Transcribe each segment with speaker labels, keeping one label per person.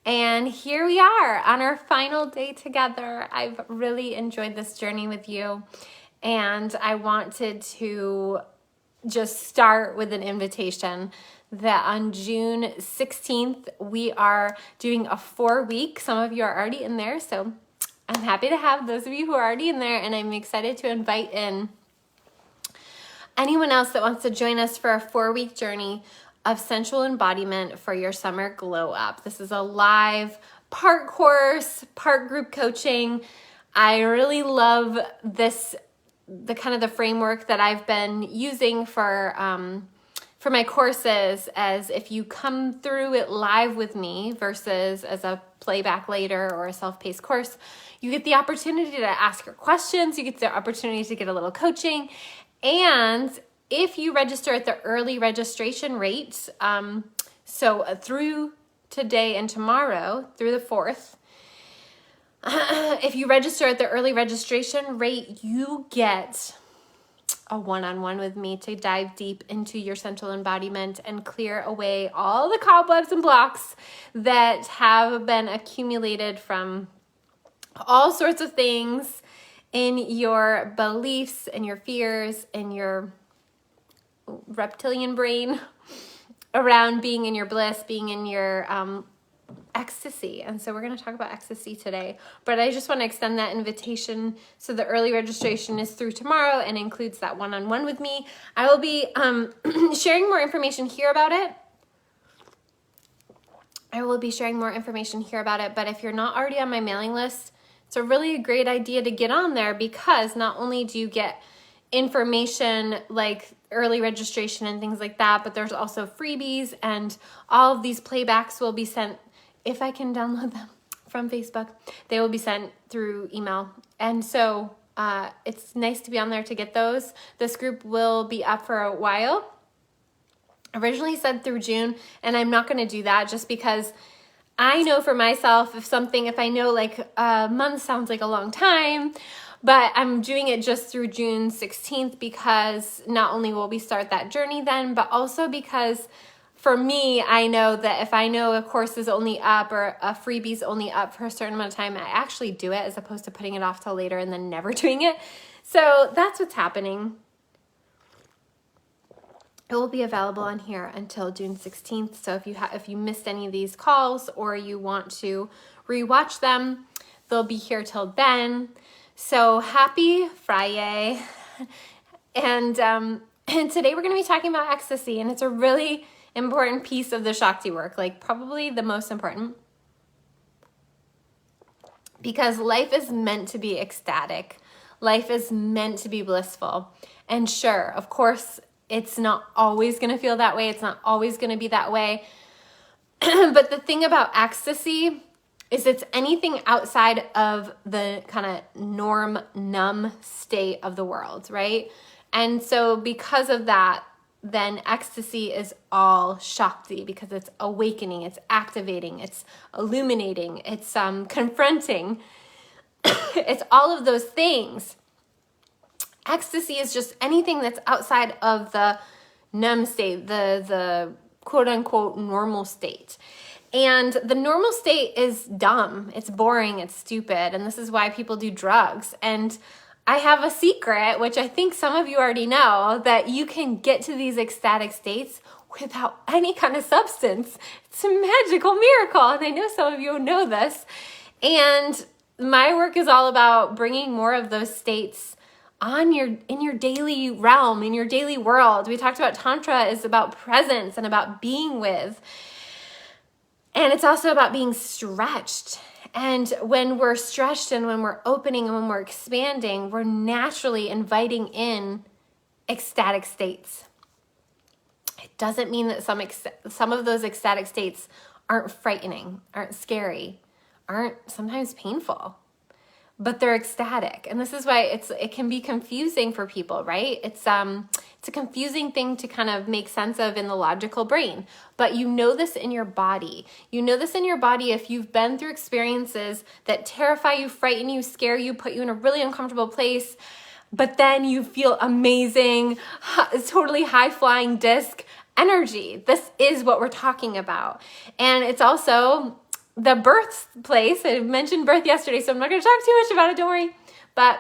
Speaker 1: And here we are on our final day together. I've really enjoyed this journey with you, and I wanted to just start with an invitation that on June 16th, we are doing a 4-week. Some of you are already in there, so I'm happy to have those of you who are already in there, and I'm excited to invite in anyone else that wants to join us for a 4-week journey of sensual embodiment for your summer glow up. This is a live part course, part group coaching. I really love this, the framework that I've been using for my courses, as if you come through it live with me versus as a playback later or a self-paced course, you get the opportunity to ask your questions, you get the opportunity to get a little coaching, and if you register at the early registration rate, so through today and tomorrow, through the 4th, if you register at the early registration rate, you get a one-on-one with me to dive deep into your sensual embodiment and clear away all the cobwebs and blocks that have been accumulated from all sorts of things in your beliefs and your fears and your reptilian brain around being in your bliss, being in your ecstasy. And so we're going to talk about ecstasy today, but I just want to extend that invitation. So the early registration is through tomorrow and includes that one-on-one with me. I will be sharing more information here about it. But if you're not already on my mailing list, it's a really great idea to get on there, because not only do you get information like early registration and things like that, but there's also freebies, and all of these playbacks will be sent, if I can download them from Facebook, they will be sent through email. And so it's nice to be on there to get those. This group will be up for a while. Originally said through June, and I'm not going to do that just because I know for myself, if I know like a month sounds like a long time, but I'm doing it just through June 16th, because not only will we start that journey then, but also because for me, I know that if I know a course is only up or a freebie's only up for a certain amount of time, I actually do it as opposed to putting it off till later and then never doing it. So that's what's happening. It will be available on here until June 16th. So if you missed any of these calls or you want to rewatch them, they'll be here till then. So happy Friday. And today we're going to be talking about ecstasy, and it's a really important piece of the Shakti work, like probably the most important, because life is meant to be ecstatic. Life is meant to be blissful. And sure, of course, it's not always going to feel that way. It's not always going to be that way. But the thing about ecstasy is it's anything outside of the kind of norm, numb state of the world, right? And so because of that, then ecstasy is all Shakti, because it's awakening, it's activating, it's illuminating, it's confronting. It's all of those things. Ecstasy is just anything that's outside of the numb state, the quote-unquote normal state. And the normal state is dumb, it's boring, it's stupid, and this is why people do drugs. And I have a secret, which I think some of you already know, that you can get to these ecstatic states without any kind of substance. It's a magical miracle, and I know some of you know this. And my work is all about bringing more of those states in your daily realm, in your daily world. We talked about Tantra is about presence and about being with. And it's also about being stretched. And when we're stretched and when we're opening and when we're expanding, we're naturally inviting in ecstatic states. It doesn't mean that some of those ecstatic states aren't frightening, aren't scary, aren't sometimes painful, but they're ecstatic. And this is why it can be confusing for people, right? It's a confusing thing to kind of make sense of in the logical brain, but you know this in your body. You know this in your body if you've been through experiences that terrify you, frighten you, scare you, put you in a really uncomfortable place, but then you feel amazing, totally high-flying disc energy. This is what we're talking about. And it's also the birthplace. I mentioned birth yesterday, so I'm not going to talk too much about it, don't worry. But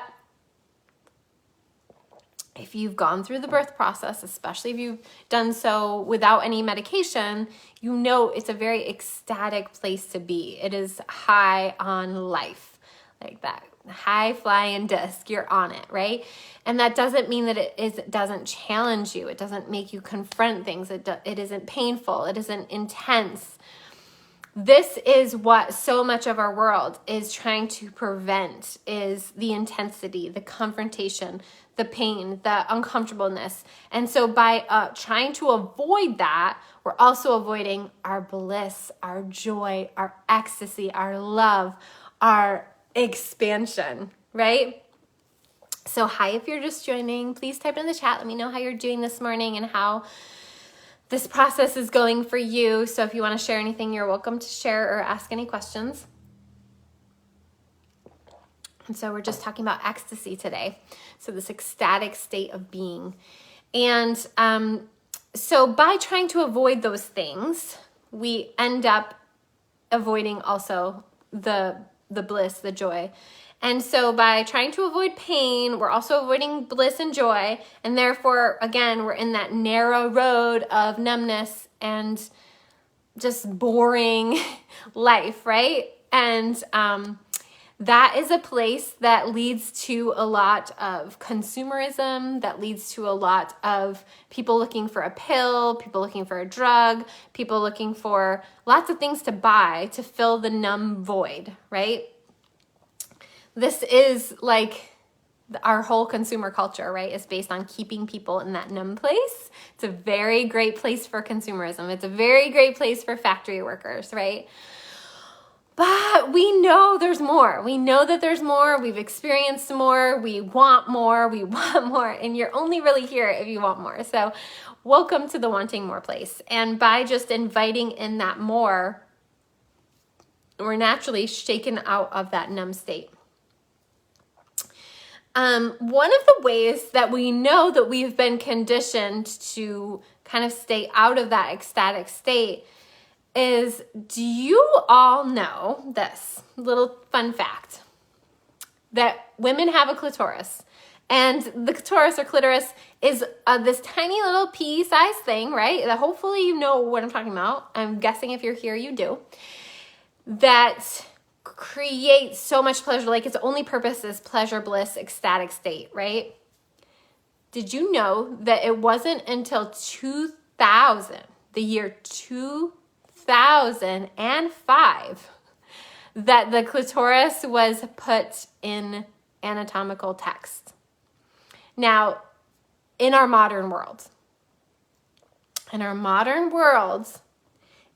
Speaker 1: if you've gone through the birth process, especially if you've done so without any medication, you know it's a very ecstatic place to be. It is high on life, like that high flying disc. You're on it, right? And that doesn't mean that it doesn't challenge you. It doesn't make you confront things. It isn't painful. It isn't intense. This is what so much of our world is trying to prevent, is the intensity, the confrontation, the pain, the uncomfortableness. And so by trying to avoid that, we're also avoiding our bliss, our joy, our ecstasy, our love, our expansion, right? So hi, if you're just joining, please type in the chat. Let me know how you're doing this morning and how this process is going for you. So if you want to share anything, you're welcome to share or ask any questions. And so we're just talking about ecstasy today. So this ecstatic state of being. And so by trying to avoid those things, we end up avoiding also the bliss, the joy. And so by trying to avoid pain, we're also avoiding bliss and joy. And therefore, again, we're in that narrow road of numbness and just boring life, right? And that is a place that leads to a lot of consumerism, that leads to a lot of people looking for a pill, people looking for a drug, people looking for lots of things to buy to fill the numb void, right? This is like our whole consumer culture, right, is based on keeping people in that numb place. It's a very great place for consumerism. It's a very great place for factory workers, right? But we know there's more. We know that there's more. We've experienced more. We want more. We want more. And you're only really here if you want more. So welcome to the wanting more place. And by just inviting in that more, we're naturally shaken out of that numb state. One of the ways that we know that we've been conditioned to kind of stay out of that ecstatic state is, do you all know this little fun fact? That women have a clitoris. And the clitoris or clitoris is this tiny little pea-sized thing, right? That hopefully you know what I'm talking about. I'm guessing if you're here, you do. That creates so much pleasure, like its only purpose is pleasure, bliss, ecstatic state, right? Did you know that it wasn't until 2000, the year 2005, that the clitoris was put in anatomical text? Now, in our modern world,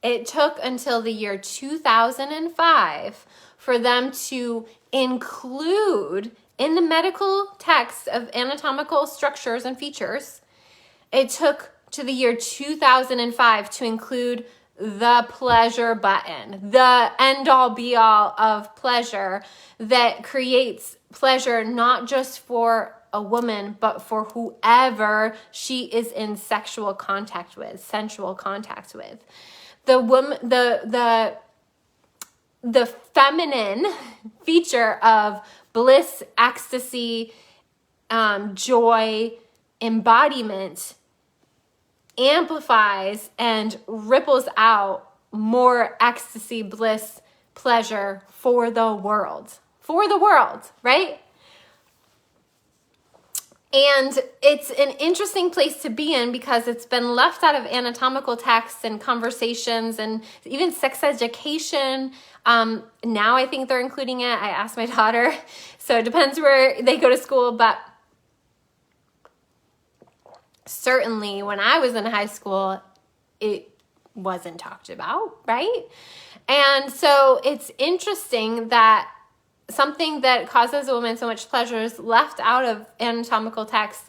Speaker 1: it took until the year 2005 for them to include in the medical text of anatomical structures and features. It took to the year 2005 to include the pleasure button, the end-all be-all of pleasure that creates pleasure not just for a woman, but for whoever she is in sexual contact with, sensual contact with. The woman, the feminine feature of bliss, ecstasy, joy, embodiment amplifies and ripples out more ecstasy, bliss, pleasure for the world, right? And it's an interesting place to be in because it's been left out of anatomical texts and conversations and even sex education. Now I think they're including it. I asked my daughter, so it depends where they go to school, but certainly when I was in high school, it wasn't talked about, right? And so it's interesting that something that causes a woman so much pleasure is left out of anatomical text,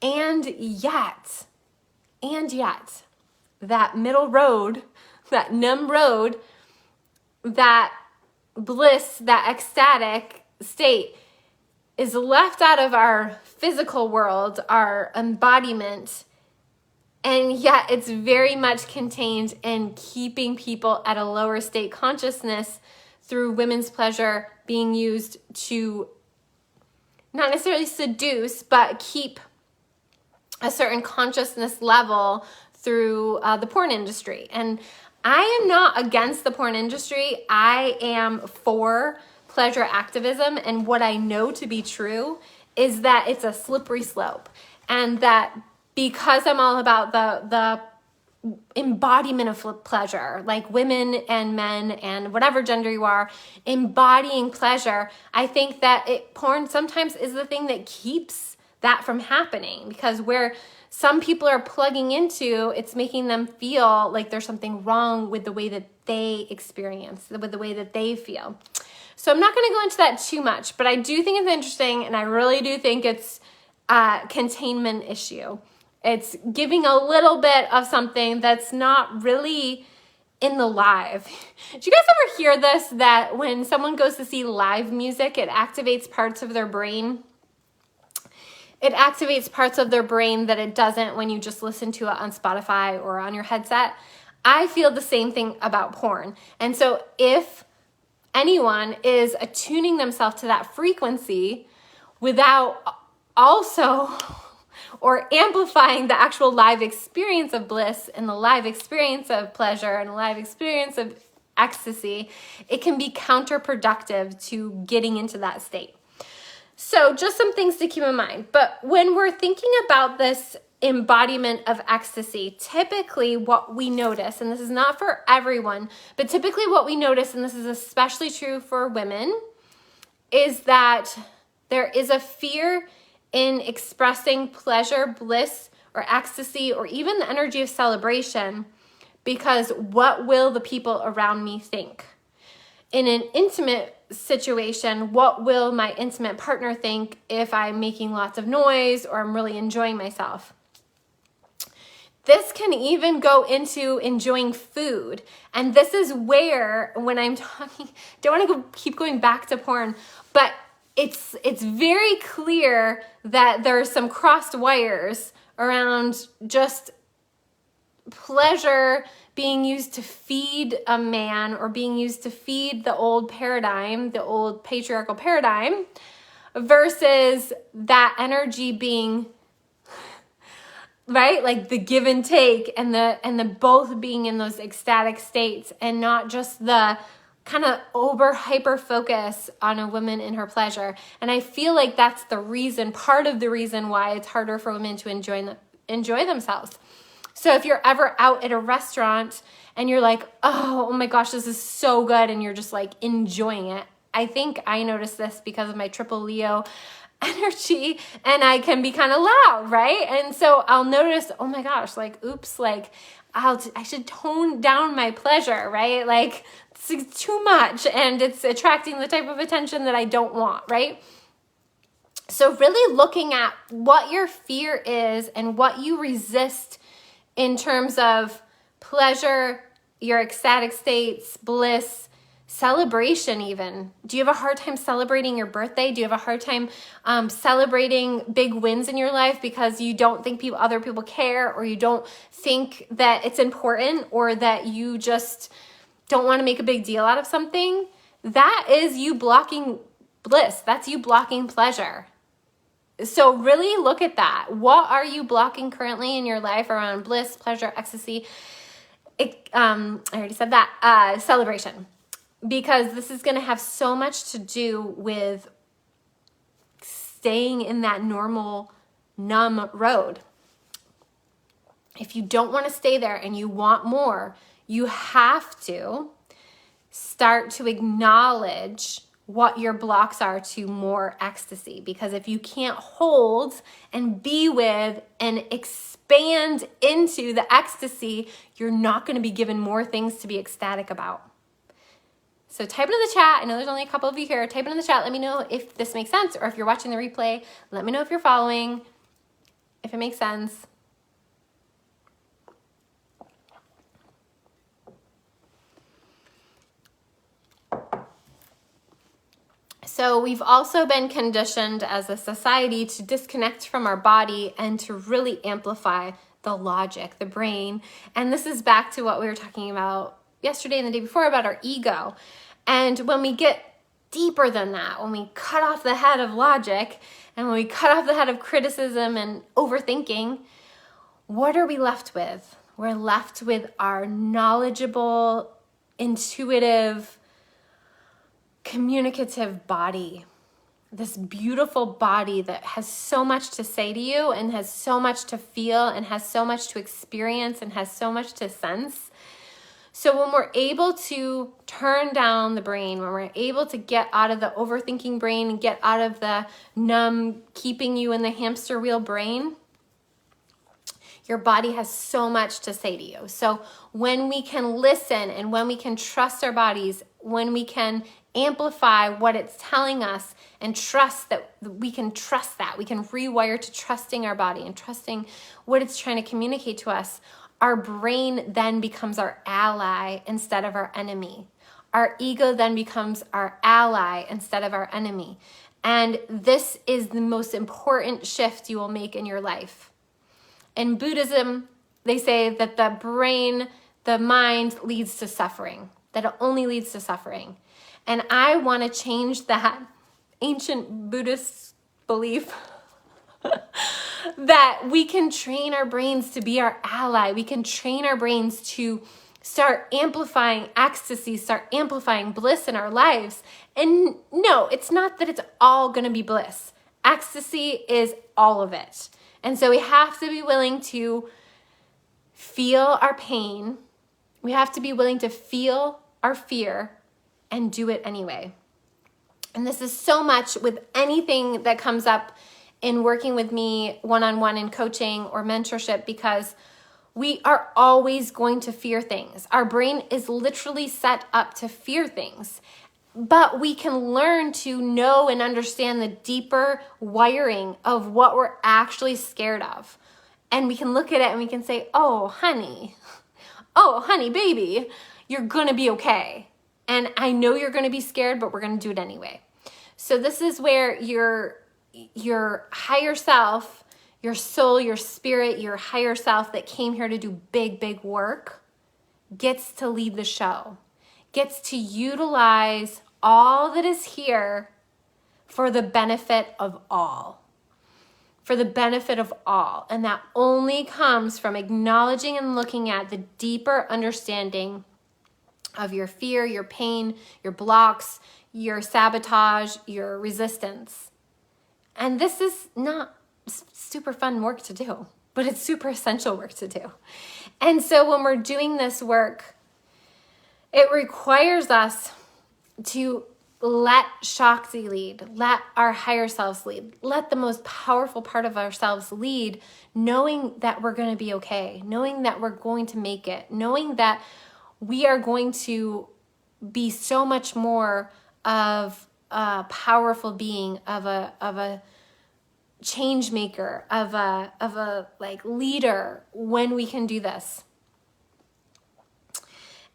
Speaker 1: and yet, that middle road, that numb road, that bliss, that ecstatic state is left out of our physical world, our embodiment, And yet it's very much contained in keeping people at a lower state consciousness through women's pleasure being used to not necessarily seduce, but keep a certain consciousness level through the porn industry. And I am not against the porn industry. I am for pleasure activism. And what I know to be true is that it's a slippery slope. And that because I'm all about the embodiment of pleasure, like women and men and whatever gender you are, embodying pleasure, I think that porn sometimes is the thing that keeps that from happening, because where some people are plugging into, it's making them feel like there's something wrong with the way that they experience, with the way that they feel. So I'm not going to go into that too much, but I do think it's interesting, and I really do think it's a containment issue. It's giving a little bit of something that's not really in the live. Do you guys ever hear this, that when someone goes to see live music, it activates parts of their brain? It activates parts of their brain that it doesn't when you just listen to it on Spotify or on your headset. I feel the same thing about porn. And so if anyone is attuning themselves to that frequency without also or amplifying the actual live experience of bliss and the live experience of pleasure and the live experience of ecstasy, it can be counterproductive to getting into that state. So just some things to keep in mind. But when we're thinking about this embodiment of ecstasy, typically what we notice, and this is not for everyone, but typically what we notice, and this is especially true for women, is that there is a fear in expressing pleasure, bliss, or ecstasy, or even the energy of celebration, because what will the people around me think? In an intimate situation, what will my intimate partner think if I'm making lots of noise or I'm really enjoying myself? This can even go into enjoying food. And this is where, when I'm talking, don't want to keep going back to porn, but it's very clear that there's some crossed wires around just pleasure being used to feed a man, or being used to feed the old paradigm, the old patriarchal paradigm, versus that energy being, right, like the give and take, and the both being in those ecstatic states, and not just the kind of hyper focus on a woman in her pleasure. And I feel like that's the reason, part of the reason why it's harder for women to enjoy themselves. So if you're ever out at a restaurant and you're like, oh my gosh, this is so good, and you're just like enjoying it. I think I noticed this because of my triple Leo energy, and I can be kind of loud, right? And so I'll notice, oh my gosh, like, oops, like I should tone down my pleasure, right? Like it's too much, and it's attracting the type of attention that I don't want, right? So really looking at what your fear is and what you resist in terms of pleasure, your ecstatic states, bliss, celebration even. Do you have a hard time celebrating your birthday? Do you have a hard time celebrating big wins in your life because you don't think other people care, or you don't think that it's important, or that you just don't want to make a big deal out of something? That is you blocking bliss. That's you blocking pleasure. So really look at that. What are you blocking currently in your life around bliss, pleasure, ecstasy? I already said that. Celebration. Because this is going to have so much to do with staying in that normal, numb road. If you don't want to stay there and you want more, you have to start to acknowledge what your blocks are to more ecstasy. Because if you can't hold and be with and expand into the ecstasy, you're not going to be given more things to be ecstatic about. So type it in the chat. I know there's only a couple of you here. Type it in the chat. Let me know if this makes sense, or if you're watching the replay, let me know if you're following, if it makes sense. So we've also been conditioned as a society to disconnect from our body and to really amplify the logic, the brain. And this is back to what we were talking about yesterday and the day before about our ego. And when we get deeper than that, when we cut off the head of logic and when we cut off the head of criticism and overthinking, what are we left with? We're left with our knowledgeable, intuitive, communicative body. This beautiful body that has so much to say to you and has so much to feel and has so much to experience and has so much to sense. So when we're able to turn down the brain, when we're able to get out of the overthinking brain and get out of the numb, keeping you in the hamster wheel brain, your body has so much to say to you. So when we can listen and when we can trust our bodies, when we can amplify what it's telling us and trust that we can trust that, we can rewire to trusting our body and trusting what it's trying to communicate to us, our brain then becomes our ally instead of our enemy. Our ego then becomes our ally instead of our enemy. And this is the most important shift you will make in your life. In Buddhism, they say that the brain, the mind leads to suffering, that it only leads to suffering. And I want to change that ancient Buddhist belief that we can train our brains to be our ally. We can train our brains to start amplifying ecstasy, start amplifying bliss in our lives. And no, it's not that it's all going to be bliss. Ecstasy is all of it. And so we have to be willing to feel our pain. We have to be willing to feel our fear and do it anyway. And this is so much with anything that comes up in working with me one-on-one in coaching or mentorship, because we are always going to fear things. Our brain is literally set up to fear things. But we can learn to know and understand the deeper wiring of what we're actually scared of. And we can look at it and we can say, oh, honey, baby, you're going to be okay. And I know you're going to be scared, but we're going to do it anyway. So this is where your higher self, your soul, your spirit, your higher self that came here to do big, big work gets to lead the show, gets to utilize all that is here for the benefit of all. For the benefit of all. And that only comes from acknowledging and looking at the deeper understanding of your fear, your pain, your blocks, your sabotage, your resistance. And this is not super fun work to do, but it's super essential work to do. And so when we're doing this work, it requires us to let Shakti lead, let our higher selves lead, let the most powerful part of ourselves lead, knowing that we're going to be okay, knowing that we're going to make it, knowing that we are going to be so much more of a powerful being, of a change maker, of a like leader when we can do this.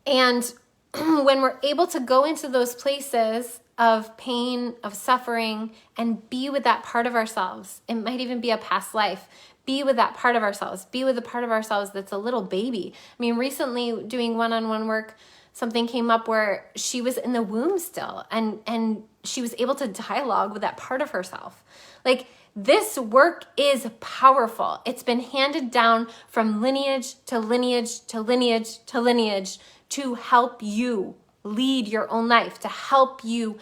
Speaker 1: And when we're able to go into those places of pain, of suffering, and be with that part of ourselves, it might even be a past life, be with that part of ourselves, be with the part of ourselves that's a little baby. I mean, recently doing one-on-one work, something came up where she was in the womb still, and she was able to dialogue with that part of herself. Like, this work is powerful. It's been handed down from lineage to lineage to lineage to lineage to help you lead your own life, to help you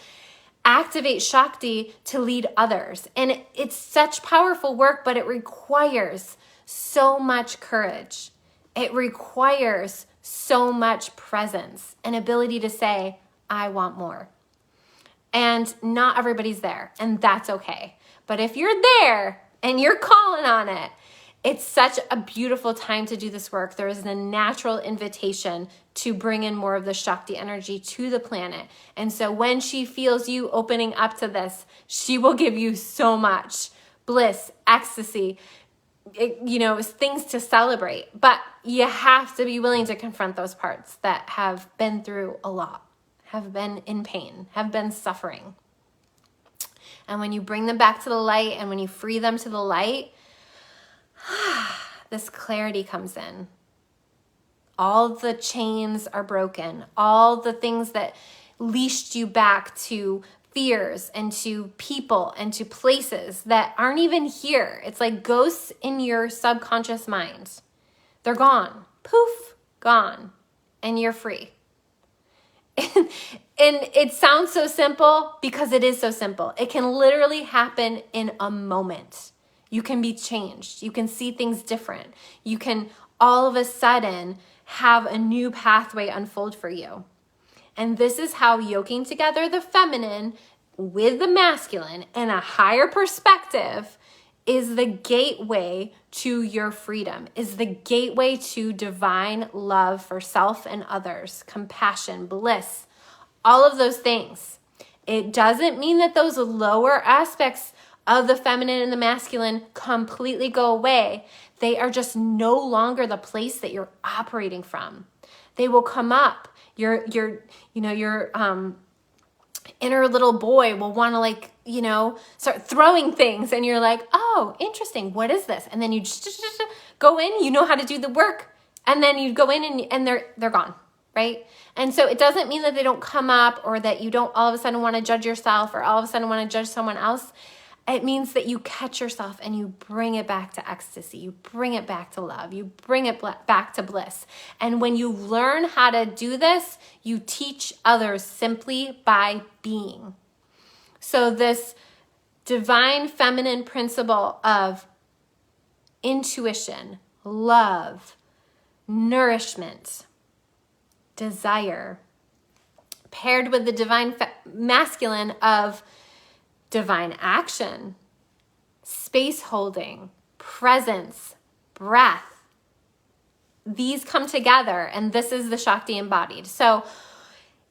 Speaker 1: activate Shakti to lead others. And it's such powerful work, but it requires so much courage. It requires so much presence and ability to say, I want more. And not everybody's there, and that's okay. But if you're there and you're calling on it, it's such a beautiful time to do this work. There is a natural invitation to bring in more of the Shakti energy to the planet. And so when she feels you opening up to this, she will give you so much bliss, ecstasy, things to celebrate. But you have to be willing to confront those parts that have been through a lot, have been in pain, have been suffering. And when you bring them back to the light and when you free them to the light, this clarity comes in. All the chains are broken. All the things that leashed you back to fears and to people and to places that aren't even here. It's like ghosts in your subconscious mind. They're gone. Poof, gone. And you're free. And it sounds so simple because it is so simple. It can literally happen in a moment. You can be changed. You can see things different. You can all of a sudden have a new pathway unfold for you. And this is how yoking together the feminine with the masculine in a higher perspective is the gateway to your freedom, is the gateway to divine love for self and others, compassion, bliss, all of those things. It doesn't mean that those lower aspects of the feminine and the masculine completely go away. They are just no longer the place that you're operating from. They will come up. Your inner little boy will want to start throwing things, and you're like, oh, interesting. What is this? And then you just go in, you know how to do the work, and then you go in and they're gone, right? And so it doesn't mean that they don't come up or that you don't all of a sudden want to judge yourself or all of a sudden want to judge someone else. It means that you catch yourself and you bring it back to ecstasy. You bring it back to love. You bring it back to bliss. And when you learn how to do this, you teach others simply by being. So this divine feminine principle of intuition, love, nourishment, desire, paired with the divine masculine of divine action, space holding, presence, breath. These come together, and this is the Shakti embodied. So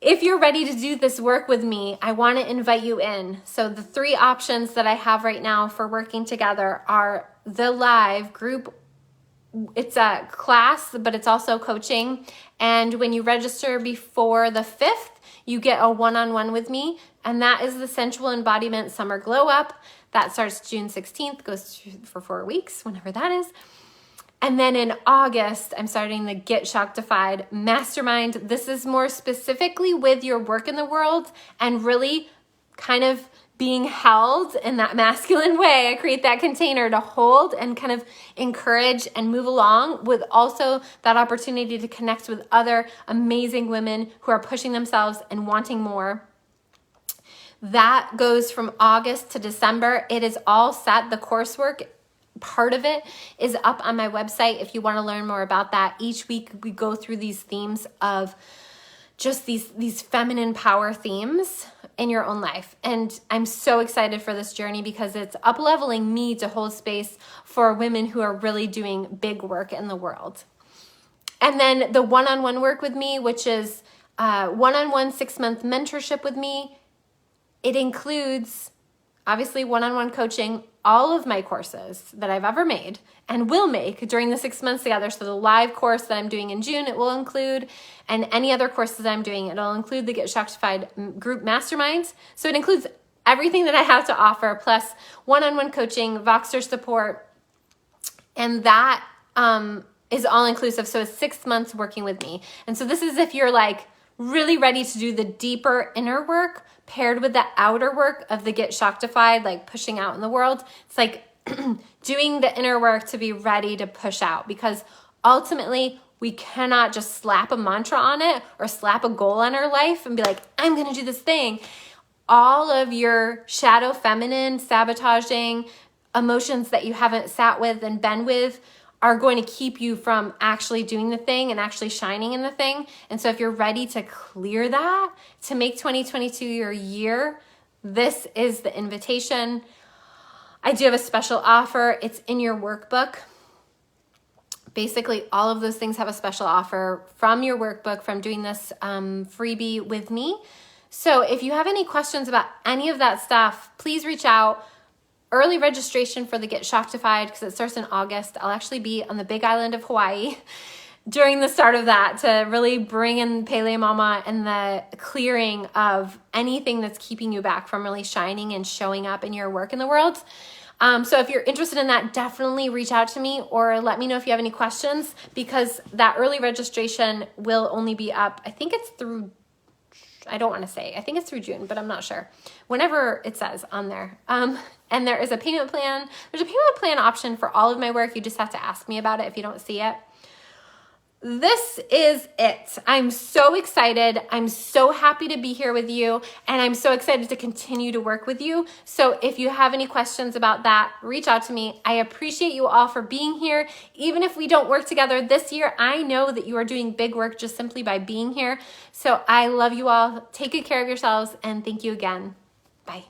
Speaker 1: if you're ready to do this work with me, I want to invite you in. So the 3 options that I have right now for working together are the live group. It's a class, but it's also coaching. And when you register before the 5th, you get a one-on-one with me. And that is the Sensual Embodiment Summer Glow Up. That starts June 16th, goes for 4 weeks, whenever that is. And then in August, I'm starting the Get Shaktified Mastermind. This is more specifically with your work in the world and really kind of being held in that masculine way. I create that container to hold and kind of encourage and move along, with also that opportunity to connect with other amazing women who are pushing themselves and wanting more. That goes from August to December. It is all set. The coursework part of it is up on my website if you want to learn more about that. Each week we go through these themes of just these feminine power themes in your own life. And I'm so excited for this journey because it's up-leveling me to hold space for women who are really doing big work in the world. And then the one-on-one work with me, which is one-on-one 6-month mentorship with me. It includes, obviously, one-on-one coaching, all of my courses that I've ever made and will make during the 6 months together. So the live course that I'm doing in June, it will include, and any other courses I'm doing, it'll include the Get Shaktified group masterminds. So it includes everything that I have to offer, plus one-on-one coaching, Voxer support, and that is all inclusive. So it's 6 months working with me. And so this is if you're like really ready to do the deeper inner work paired with the outer work of the Get Shaktified, like pushing out in the world. It's like doing the inner work to be ready to push out, because ultimately we cannot just slap a mantra on it or slap a goal on our life and be like, I'm going to do this thing. All of your shadow feminine sabotaging emotions that you haven't sat with and been with are going to keep you from actually doing the thing and actually shining in the thing. And so if you're ready to clear that, to make 2022 your year, this is the invitation. I do have a special offer. It's in your workbook. Basically, all of those things have a special offer from your workbook, from doing this freebie with me. So if you have any questions about any of that stuff, please reach out. Early registration for the Get Shaktified, because it starts in August. I'll actually be on the big island of Hawaii during the start of that to really bring in Pele Mama and the clearing of anything that's keeping you back from really shining and showing up in your work in the world. So if you're interested in that, definitely reach out to me or let me know if you have any questions, because that early registration will only be up, I think it's through, I don't want to say, I think it's through June, but I'm not sure. Whenever it says on there. And there is a payment plan. There's a payment plan option for all of my work. You just have to ask me about it if you don't see it. This is it. I'm so excited. I'm so happy to be here with you, and I'm so excited to continue to work with you. So if you have any questions about that, reach out to me. I appreciate you all for being here. Even if we don't work together this year, I know that you are doing big work just simply by being here. So I love you all. Take good care of yourselves, and thank you again. Bye.